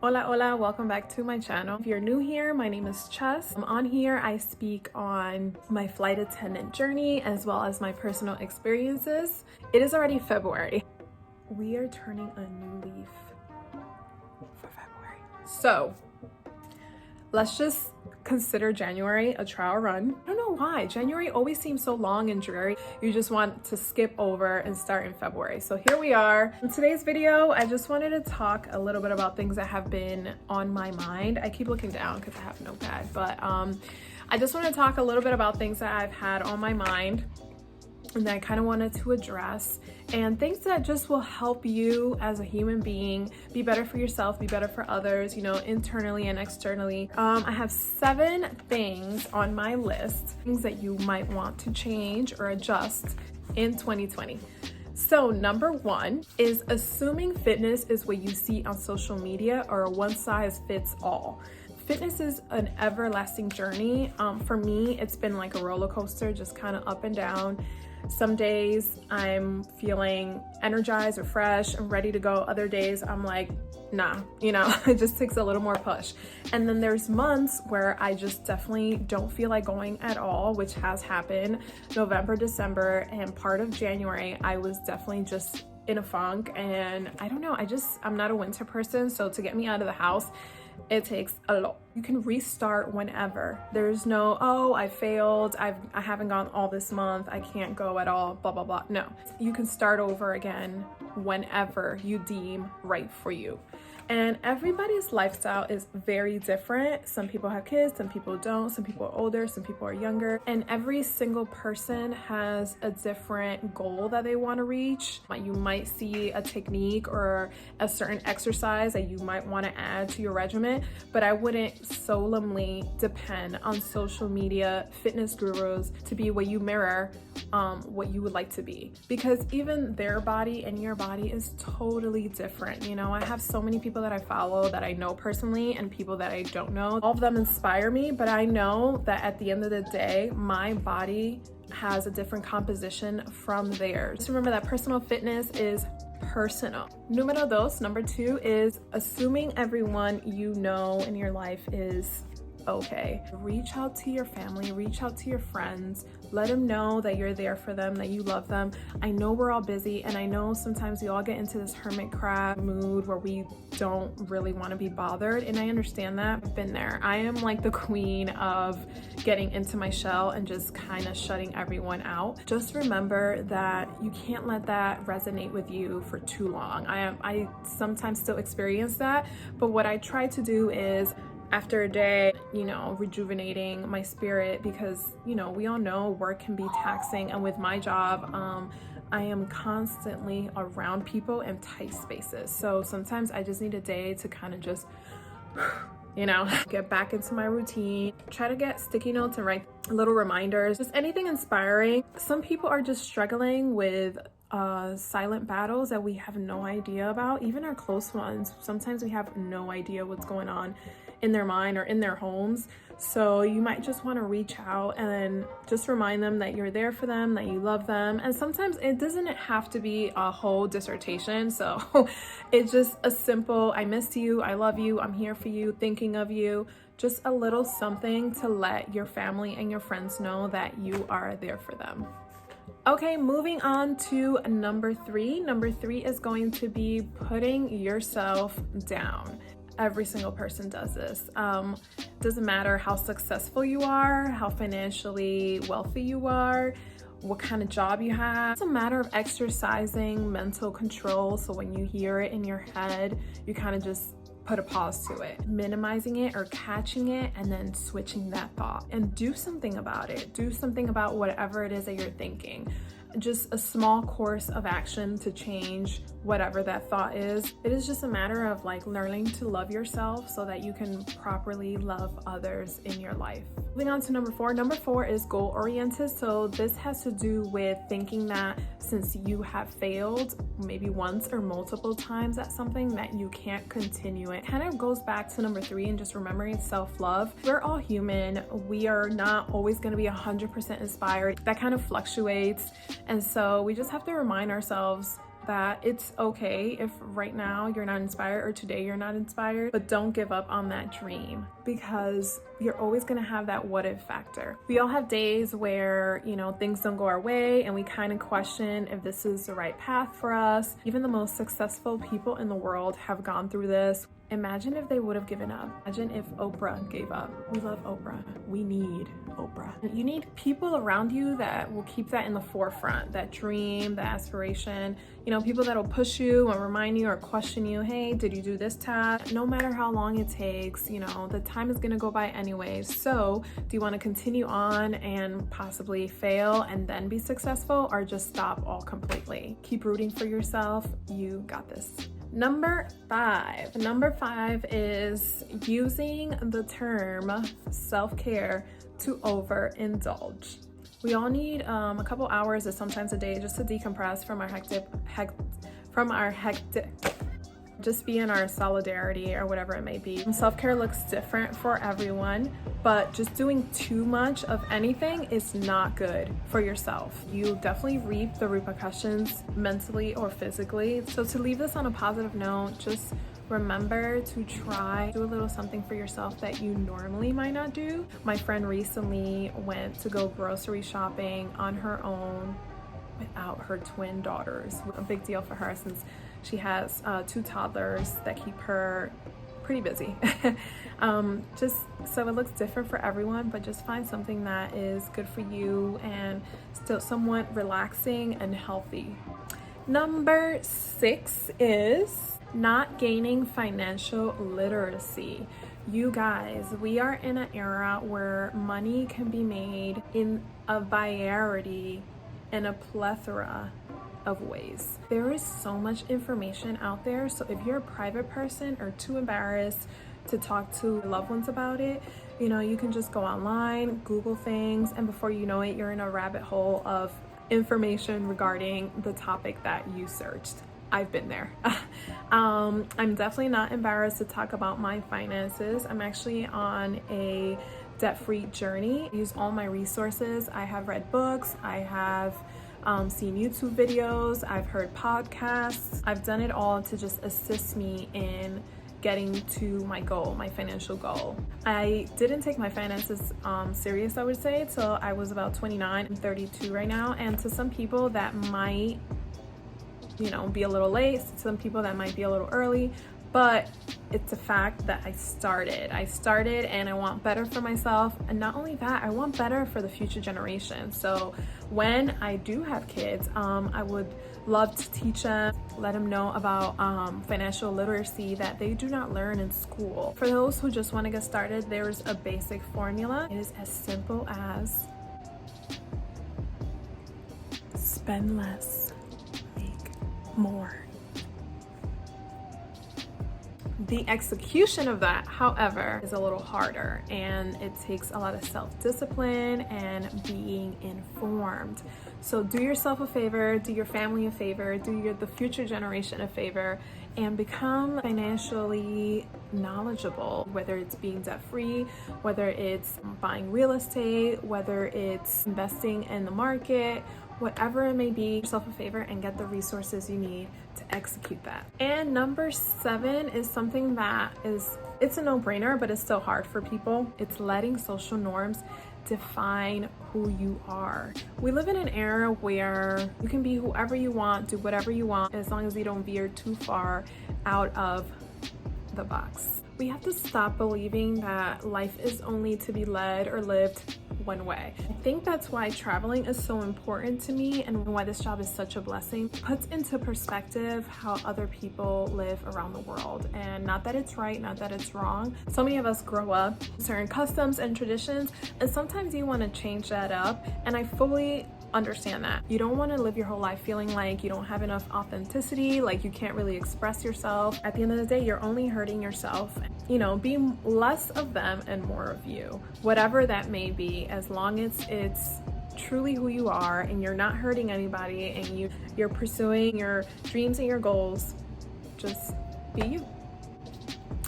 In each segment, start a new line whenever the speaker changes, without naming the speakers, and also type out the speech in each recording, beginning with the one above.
Hola, hola, welcome back to my channel. If you're new here, my name is Ches. On here, I speak on my flight attendant journey as well as my personal experiences. It is already February. We are turning a new leaf for February. So let's just consider January a trial run. I don't know why. January always seems so long and dreary. You just want to skip over and start in February. So here we are. In today's video, I just wanted to talk a little bit about things that have been on my mind. I keep looking down because I have a notepad, but I just want to talk a little bit about things that I've had on my mind and that I kind of wanted to address, and things that just will help you as a human being be better for yourself, be better for others, you know, internally and externally. I have 7 things on my list, things that you might want to change or adjust in 2020. So number 1 is assuming fitness is what you see on social media or a one size fits all. Fitness is an everlasting journey. For me, it's been like a roller coaster, just kind of up and down. Some days I'm feeling energized or fresh and ready to go. Other days I'm like, nah, you know, it just takes a little more push. And then there's months where I just definitely don't feel like going at all, which has happened. November, December, and part of January, I was definitely just in a funk. And I don't know, I'm not a winter person. So to get me out of the house, it takes a lot. You can restart whenever. There's no, oh, I failed, I haven't gone all this month, I can't go at all, blah, blah, blah. No, you can start over again whenever you deem right for you. And everybody's lifestyle is very different. Some people have kids, some people don't, some people are older, some people are younger. And every single person has a different goal that they want to reach. You might see a technique or a certain exercise that you might want to add to your regimen, but I wouldn't solely depend on social media fitness gurus to be what you mirror what you would like to be, because even their body and your body is totally different. You know, I have so many people that I follow that I know personally and people that I don't know. All of them inspire me, but I know that at the end of the day, my body has a different composition from theirs. Just remember that personal fitness is personal. Number 2 is assuming everyone you know in your life is okay. Reach out to your family, reach out to your friends, let them know that you're there for them, that you love them. I know we're all busy, and I know sometimes we all get into this hermit crab mood where we don't really want to be bothered, and I understand that. I've been there. I am like the queen of getting into my shell and just kind of shutting everyone out. Just remember that you can't let that resonate with you for too long. I sometimes still experience that, but what I try to do is, after a day, you know, rejuvenating my spirit, because, you know, we all know work can be taxing. And with my job, I am constantly around people in tight spaces. So sometimes I just need a day to kind of just, you know, get back into my routine. Try to get sticky notes and write little reminders, just anything inspiring. Some people are just struggling with silent battles that we have no idea about. Even our close ones, sometimes we have no idea what's going on in their mind or in their homes. So you might just want to reach out and just remind them that you're there for them, that you love them. And sometimes it doesn't have to be a whole dissertation. So it's just a simple, I missed you, I love you, I'm here for you, thinking of you. Just a little something to let your family and your friends know that you are there for them. Okay, moving on to number 3. Number 3 is going to be putting yourself down. Every single person does this. Doesn't matter how successful you are, how financially wealthy you are, what kind of job you have. It's a matter of exercising mental control. So when you hear it in your head, you kind of just put a pause to it, minimizing it or catching it, and then switching that thought and do something about it. Do something about whatever it is that you're thinking. Just a small course of action to change whatever that thought is. It is just a matter of like learning to love yourself so that you can properly love others in your life. Moving on to number 4. Number 4 is goal oriented. So this has to do with thinking that since you have failed maybe once or multiple times at something, that you can't continue it. Kind of goes back to number 3 and just remembering self-love. We're all human. We are not always going to be 100% inspired. That kind of fluctuates. And so we just have to remind ourselves that it's okay if right now you're not inspired or today you're not inspired, but don't give up on that dream, because you're always gonna have that what if factor. We all have days where, you know, things don't go our way and we kind of question if this is the right path for us. Even the most successful people in the world have gone through this. Imagine if they would have given up. Imagine if Oprah gave up. We love Oprah. We need Oprah. You need people around you that will keep that in the forefront, that dream, that aspiration. You know, people that will push you and remind you or question you, hey, did you do this task? No matter how long it takes, you know, the time is gonna go by anyways. So do you wanna continue on and possibly fail and then be successful, or just stop all completely? Keep rooting for yourself. You got this. Number five is using the term self-care to overindulge. We all need a couple hours or sometimes a day just to decompress from our hectic, just be in our solidarity or whatever it may be. Self-care looks different for everyone, but just doing too much of anything is not good for yourself. You definitely reap the repercussions mentally or physically. So to leave this on a positive note, just remember to do a little something for yourself that you normally might not do. My friend recently went to go grocery shopping on her own without her twin daughters. A big deal for her since she has 2 toddlers that keep her pretty busy. Just so it looks different for everyone, but just find something that is good for you and still somewhat relaxing and healthy. Number 6 is not gaining financial literacy. You guys, we are in an era where money can be made in a variety and a plethora of ways. There is so much information out there, so if you're a private person or too embarrassed to talk to loved ones about it, you know, you can just go online, Google things, and before you know it, you're in a rabbit hole of information regarding the topic that you searched. I've been there. I'm definitely not embarrassed to talk about my finances. I'm actually on a debt-free journey. I use all my resources. I have read books, I have seen YouTube videos, I've heard podcasts. I've done it all to just assist me in getting to my goal, my financial goal. I didn't take my finances serious, I would say, till I was about 29. I'm 32 right now, and to some people that might, you know, be a little late, to some people that might be a little early, but it's a fact that I started and I want better for myself. And not only that, I want better for the future generation. So when I do have kids, I would love to teach them, let them know about financial literacy that they do not learn in school. For those who just want to get started, there's a basic formula. It is as simple as spend less, make more. The execution of that, however, is a little harder, and it takes a lot of self-discipline and being informed. So do yourself a favor, do your family a favor, do the future generation a favor, and become financially knowledgeable, whether it's being debt-free, whether it's buying real estate, whether it's investing in the market, whatever it may be. Do yourself a favor and get the resources you need to execute that. And number 7 is something that it's a no-brainer, but it's still hard for people. It's letting social norms define who you are. We live in an era where you can be whoever you want, do whatever you want, as long as you don't veer too far out of the box. We have to stop believing that life is only to be led or lived one way. I think that's why traveling is so important to me and why this job is such a blessing. It puts into perspective how other people live around the world, and not that it's right, not that it's wrong. So many of us grow up with certain customs and traditions, and sometimes you want to change that up, and I fully understand that. You don't want to live your whole life feeling like you don't have enough authenticity, like you can't really express yourself. At the end of the day, you're only hurting yourself. You know, be less of them and more of you, whatever that may be, as long as it's truly who you are and you're not hurting anybody and you're pursuing your dreams and your goals. Just be you.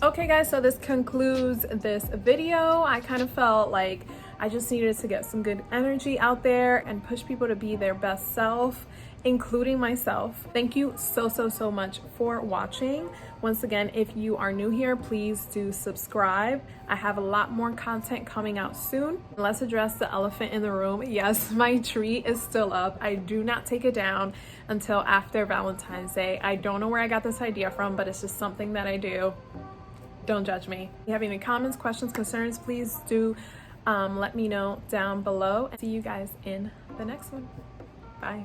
Okay guys, so this concludes this video. I kind of felt like I just needed to get some good energy out there and push people to be their best self including myself. Thank you so much for watching. Once again, if you are new here, please do subscribe. I have a lot more content coming out soon. Let's address the elephant in the room. Yes, my tree is still up. I do not take it down until after Valentine's Day. I don't know where I got this idea from, but it's just something that I do. Don't judge me. If you have any comments, questions, concerns, please do let me know down below. See you guys in the next one. Bye.